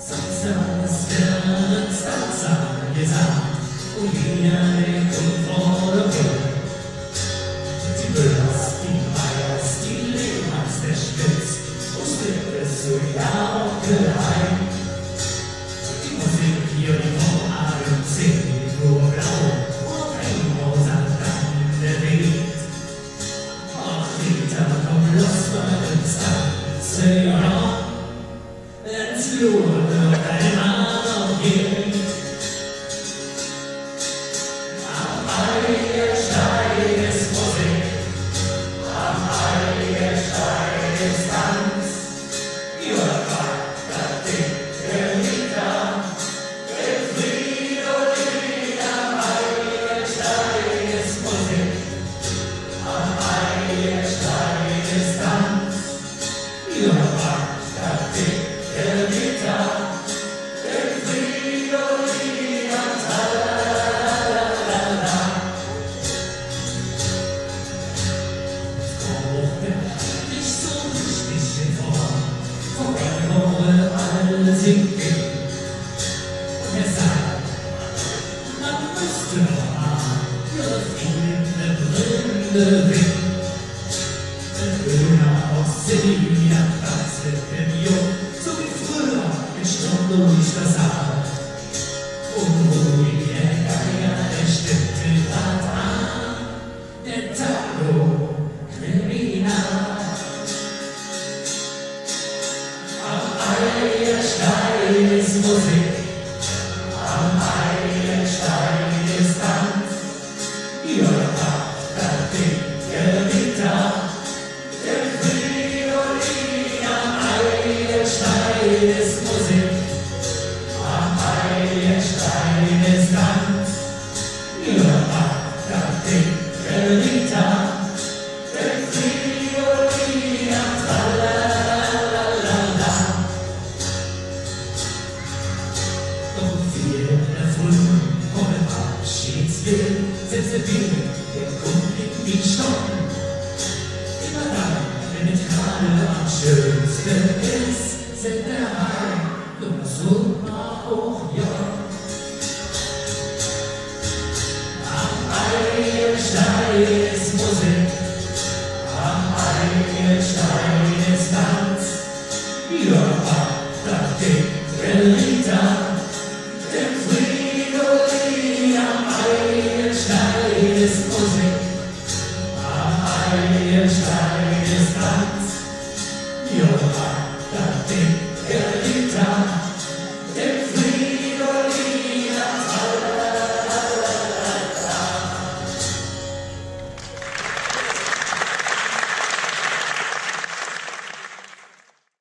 Es wird Salsa gesagt und jeder denkt und froh. Die Börs, die Meyers, die Lehmanns, der Spitz, uns wird es so ja auch geheim. Die Musik hier, die vom Abend singt, nur blau und ein rosa Damm der weht. Ach, Rita, komm los bei uns tanzen, ja. Wenn's nur noch einmal noch geht. Am Heiligen Stein ist Musik, am Heiligen Stein ist Tanz. Überpackt das dicke Lieder, mit Fridolin. Am Heiligen Stein ist Musik, am Heiligen Stein ist Tanz. Überpackt das dicke singt und sagt, man müsste noch mal ihre fliegende Brille winken. Wenn Döner aus Sevilla tanzt im Jung, so wie früher in Sturm durch das Saal. Unruhig der Geier, der stimmte grad an, der Tango Kriminal. Am Heiligen Stein ist Musik, am Heiligen Stein ist Tanz. Überpackt das dicke Gitter, der Fridolin. Am Heiligen Stein ist Musik, am Heiligen Stein ist Tanz. Überpackt das dicke Gitter, der Fridolin. Setzt der Bild der Grund in die Stocken. Immer dann, wenn es gerade am schönsten ist, sind der Heim, und so auch ja.